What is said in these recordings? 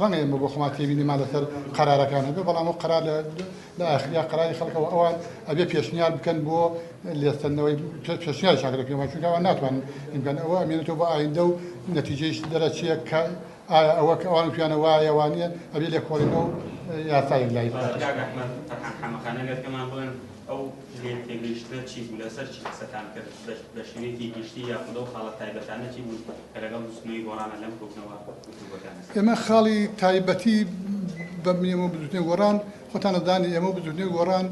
ڕەنگە ئێمە بۆ خۆمان تێبینیمان لەسەر قەرارەکان هەبێ بەڵام ئەو قەرار لە ئاخریا قەراری خەڵکەوە ئەوان ئەبێ پێشنیار بکەن بۆ لێستنەوەی پێشنیار شاگرە پێوان چونکە ئەوان ناتوانن بکەن ئەوە ئەمێنێتەوە بۆ ئایندە و نەتیجەیش دەرەچیە کە ئایا ئەوە کە ئەوان پیانە وایە وانە ئەبێ لێکۆڵینەوە و یاسایەک لای ئەو تێگەیشتە چی بوو لەسەر چی قسەتان کرد بە شوێنێکی گشتی یاخودە و خاڵە تایبەتانە چی بوو کە لەگەڵ دوستنەوەی گۆڕانە لەم کۆبنەوە ئێمە خاڵی تایبەتی بە ئێمە بزوتنەوەی گۆڕان خۆتان دەزانین ئێمە بزوتنەوەی گۆڕان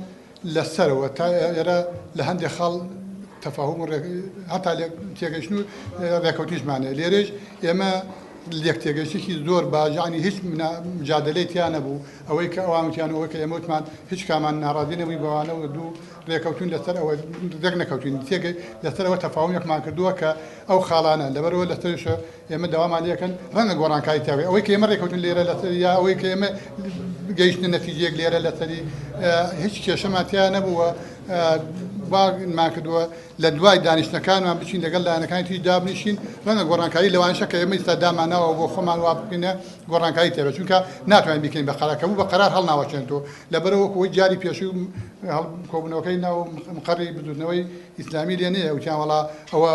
لەسەرەوە تا ئێرە لە هەندێک خاڵ تەفاهم هەتا تێگەیشتن و ڕێکەوتیشمانەیە لێرەش ئێمە لێک تێگەشتێکی زۆر باشانی هیچ مجادلەی تیان نەبوو ئەوەی کە ئەوانتیان ئەوەی کە ئێمەوتمان هیچ کامان ناڕازی نەبووی بەوانەوە دوو ڕێکەوتون لەسەر ئەوە دەک نەکەوتین تێگەی لەسەرەوە تەفاهمێکمان کردووە کە ئەو خاڵانە لەبەرەوە لەسەرشە ئێمە داوامان لێکەن ڕەنگە گۆڕانکاری تاوێ ئەوەی کە ئێمە ڕێکەوتون لێرە لەسەر یا ئەوەی کە ئێمە گەیشتنە نەتیجەیەک لێرە لەسەری هیچ کێشەمان تیان نەبووە بامان کردووە لە دوای دانیشتەکانمان بچین لەگەڵ لایەنەکانی تری دابنیشین ڕەنگە گۆڕانکاری لەوانشە کە ئێمە ئێستا داماناوە بۆ خۆمان وا بکەینە گۆڕانکاری تێبێت چونکە ناتوانین بکەین بە قەرارکە بوو بە قەرار هەڵناوەچێنەوە لەبەرەوە خۆی جاری پێشوو کۆبوونەوەکەی ناو مقڕی بدوونەوەی ئیسلامی لێ نییە وتیان وەڵا ئەوە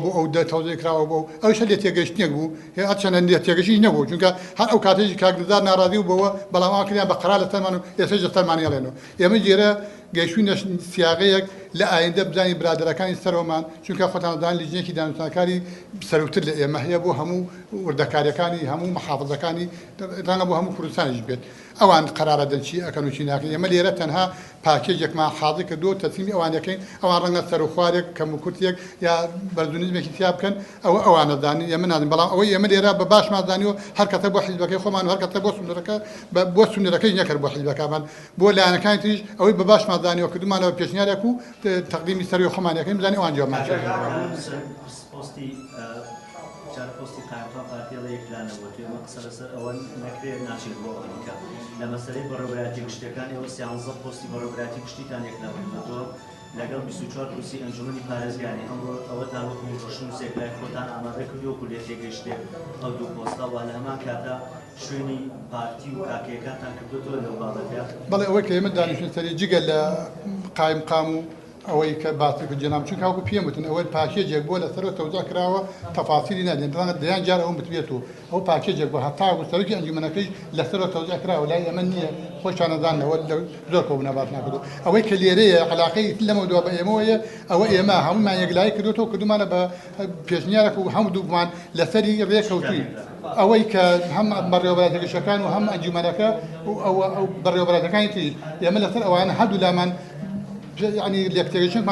بۆ ئەو تەوزیع کراوە بۆ ئەوش لێ تێگەشتنێک بوو هەرچەندە لێ تێگەشتنی نەبوو چونکە هەر ئەو کاتێکی کاکدار ناڕازی و بەوە بەڵام ئەوکردیان بە قەرار لەسەرمان و ئێستاش لەسەرمان هێڵێنەوە ئێمە جێرە گەیشتوینە سیاغەیەک لە ئایندە بزانین برادەرەکانی سەرەوەمان چونکە خۆتان دەزانن لیژنێکی دانوستانکاری سەرەوتر لە ئێمە هەیە بۆ هەموو وردەکاریەکانی هەموو محافظەکانی ڕەنگە بۆ هەموو کوردستانیش بێت ئەوان قەرارە دەنچی ئەکەن و چی ناکەن ئێمە لێرە تەنها پاکێجێکمان حاضر کردووە تەسلیمی ئەوان دەکەین ئەوان ڕەنگە سەر و خوارێک کەم و کورتێک یا بەرزونیزمێکی تیا بکەن ئەوانە دانین ئێمە نازانین بەڵام ئەوەی ئێمە لێرە بە باشمان زانیوە هەر کەتە بۆ حیزبەکەی خۆمان و هەر کەتە بۆ سونەرەکەی نەکرد بۆ حیزبەکەمان بۆ لایەنەکانی تریش ئەوەی بە باشمان زانیوە کردومانەوە پێشنیارێک و تەقدیمی سەروی خۆمان یەکەین بزانین ئەوان جوابمان پۆستی قایمقام پارتیەڵە یەکلانەوە توێمە قسە لەسەر ئەوە نەکرێت ناچێت بۆ ئەمریکا لە مەسەلەی بەڕێوەبەرەتی گشتەکان ئێوە 13 پۆستی بەڕێوەبەرەتی گشتیتان یەکنەوەتەوە لەگەڵ 24 کورسی ئەنجومەنی پارێزگانی ئەمڕۆ ئەوەتان وەکو ڕۆشنووسێک لای خۆتان ئامادە کردووە و لێ تێگەیشتێک ئەو دوو پۆستە وا لە هەمان کاتە شوێنی پارتی و کاکەیەکانتان کردوتەوە لەو بابەتە بەڵێ ئەوەی کە ئێمە دانیشتن سەری جگە لە قایمقام و ئەوەی کە باسی کرد جەناب چونکە هەوکو پێم وتن ئەوەی پاکێجێک بۆ لەسەرەوە تەوزا کراوە تەفاسیلی نادێن ڕەنگە دەیان جار ئەوم بتوێتەوە ئەو پاکێجێک بۆ هەتا سەرۆکی ئەنجومەنەکەیش لەسەرەوە تەوزا کراوە لای ئەمە نییە خۆشان نەزانەوە زۆر کۆبوونە باس ناکردو ئەوەی کە لێرەیە عەلاقەی لەمە دووە بە ئێمەوەیە ئەوە ئێمە هەمومان یەکلایی کردوتەوە کردومانە بە پێشنیارێک و هەموو دوومان لەسەری ڕێکەوتووی ئەوەی کە هەم بەڕێوەبەرەتەکەشەکان و هەم ئەنجومەنەکە و ئەو بەڕێوەبەرەتەکانی تری ئێمە لەسەر ئەوانە هەردوو لامان يعني لێکتێگەشتن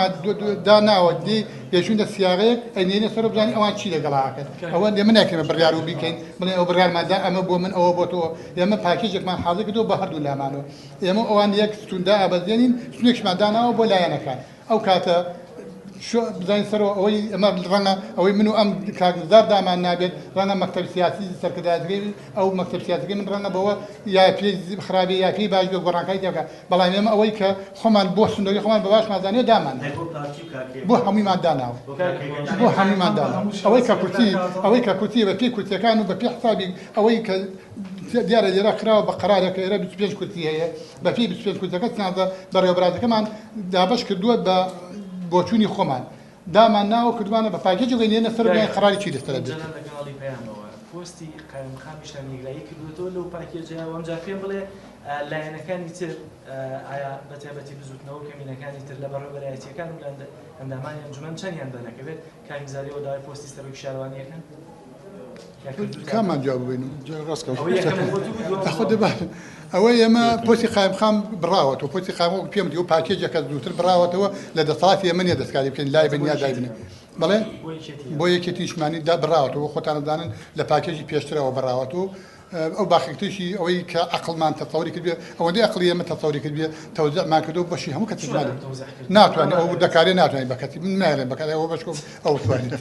داناوە دی پێشوونە سیاغەیەک ئەینێنە سەر بزانین ئەوان چی لەگەڵاکەن ئەوە ئێمە ناکەمە بڕیار و بیکەین بڵێ ئەو بڕیارماندا ئەمە بۆ من ئەوە بۆ تۆ ئێمە پاکێجێکمان حاضر کردووە بە هەردوو لامانەوە ئێمە ئەوان یەک ستوندا ئابەزێنین سونێکشمان داناوە بۆ لایەنەکان ئەو کاتە بزانین سەرەوە ئەوەی ئەمە ڕەنگە ئەوەی من و ئەم کاکدار دامان نابێت ڕەنگە مەکتەب سیاسی سەرکردایەتەکەی ئەو مەکتەب سیاسەکەی من ڕەنگە بەوە یا پێی خراپی یا پێی باش بێ گۆڕانکاری تێبکە بەڵام ئێمە ئەوەی کە خۆمان بۆ سندۆری خۆمان بە باشمان زانێ دامان بۆ هەموویمان داناوە بۆ هەموویمان داناوە ئەوەی کە کورتی بە پێی کورتەکان و بە پێی حسابی ئەوەی کە دیارە لێرە کراوە بە قەرارێکە ئێرە 25 کورتی هەیە بە پێی 25 کورتەکە چنانزە بەڕێوەبەرەتەکەمان دابەش کردووە بە بۆچوونی خۆمان دامان ناوە کردوانە بە پاکێجی وێنێنە سەر بڵێن قەراری چی لەسەر دێت پۆستی قایمقامیشتان نیگرایی کردوتەوە لەو پاکێجە وەمجار پێم بڵێ لایەنەکانی تر ئایا بەتایبەتی بزوتنەوە کەمینەکانی تر لە بەڕێوەبەرایەتیەکان و لە ئەندامانی ئەنجومەن چەندیان دەنەکەوێت کاریگزاریەوە داوای پۆستی سەرۆکی شارەوانیەکەن کامان جواب ببین ئەوەی ئێمە پۆستی قایمقام بڕاوەتەوە پۆستی قایمقام پێم دیوە پاکێجەکە زووتر بڕاوەتەوە لە دەسەڵاتی ئێمە نییە دەستکاری بکەین لای بنیا دای بنێ بەڵێ بۆ یەکێتیشمانی دا بڕاوەتەوە خۆتان دەزانن لە پاکێجی پێشترەوە بڕاوەتەوە ئەو باخێکتشی ئەوەی کە عقلمان تەسەوری کردبێ ئەوەندەی عقلی ئێمە تەسەوری کردبێ تەوزیعمان کردەوە بەشی هەموو کەسێک ناتوانێت ئەو وردەکاری ناتوانێت بە کەسی من نایڵێن بەکار ئەوە بەش ئەو توانێت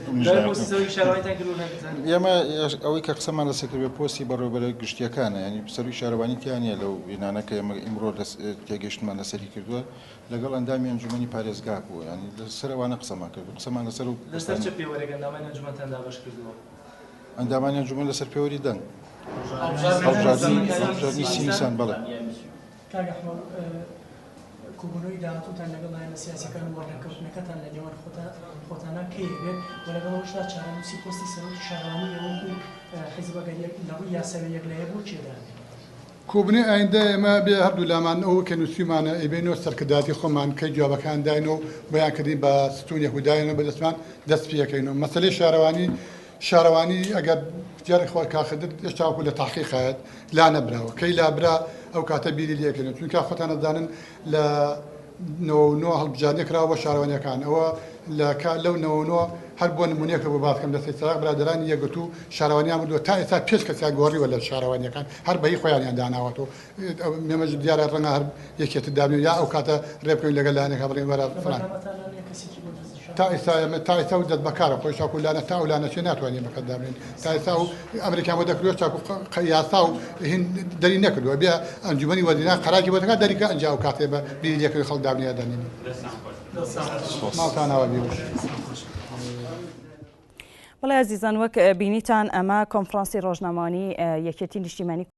ئێمە ئەوەی کە قسەمان لەسەر کردبێ پۆستی بەڕێوەبەرە گشتیەکانە ینی سەرۆکی شارەوانی تیانە لەو بینانەکە ئێمە ئیمڕۆ تێگەیشتمان لەسەری کردووە لەگەڵ ئەندامی ئەنجومەنی پارێزگا بووە ینی لەسەرەوانە قسەمان کرد قسەمان لەسەر ئەندامانی ئەنجومەن دابەش کردووە ئەندامانی ئەنجومەن لەسەر پێوەری دەنگ هەڵبژاردننی سیمیسان بڵێ کاگە ئەحمەد کۆبوونەوەی داهاتووتان لەگەڵ لایەنە سیاسیەکان و وەردەکەوتنەکەتان لە نێوان خۆتانە کەی بێت و لەگەڵەوەشدا چارەنووسی پۆستی سەرۆکی شارەوانی ئێوە و حیزب ئەگەریەک لە ڕووی یاساوی یەکلایە بۆ چێدانێت کوبنی ئایندە ئێمە بێ هەردوو لامان ئەو کە نووسیمانە ئەبێنەوە سەرکرداتی خۆمان کەی جوابەکان داینەوە بەیانکردین بە ستون یەکوداینەوە بەدەستمان دەست پێەکەینەوە مەسەلەی شارەوانی ئەگەر جارێک خۆی کاخدر هێشتا وەکو لە تاحقیقات لا نەبراوە کەی لابرا ئەو کاتە بیری لێکردن چونکە خۆتان دەزانن لە 99 هەڵبژاردنێک کراوە بە شارەوانیەکان ئەوە لەو 99 هەر بۆ نمونەیەکە بۆ باسکەم دەستی سەراغ برادرانی یەکگرتو و شارەوانیان بردووە تا ئێستا پێش کەسیا گۆڕیوە لە شارەوانیەکان هەر بەهی خۆیانیان داناوەتەوە مێمەش دیارە ڕەنگە هەر یەکێت دابنێ یا ئەو کاتە ڕێبکەوین لەگەڵ لایەنێکە بڕێن وەرە فڵان تا ئێستا و دەست بەکارە خۆی چاکو لانە تا و لانەچێ ناتوانین بەکەت دابنێن تا ئێستا و ئەمریکا بۆ دەکرێت چاکو یاسا و هین دەری نەکردووە بیا ئەنجومەنی وەزیران قەراکی بۆ دەکات دەریکە ئەنجا و کاتێ بە بیری لێکردن خەڵک دابنێ دەنین ماڵتانەوە بیوش بەڵێ عزیزان وەک بینیتان ئەمە کۆنفرانسی ڕۆژنامەوانی یەکێتی نیشتیمانی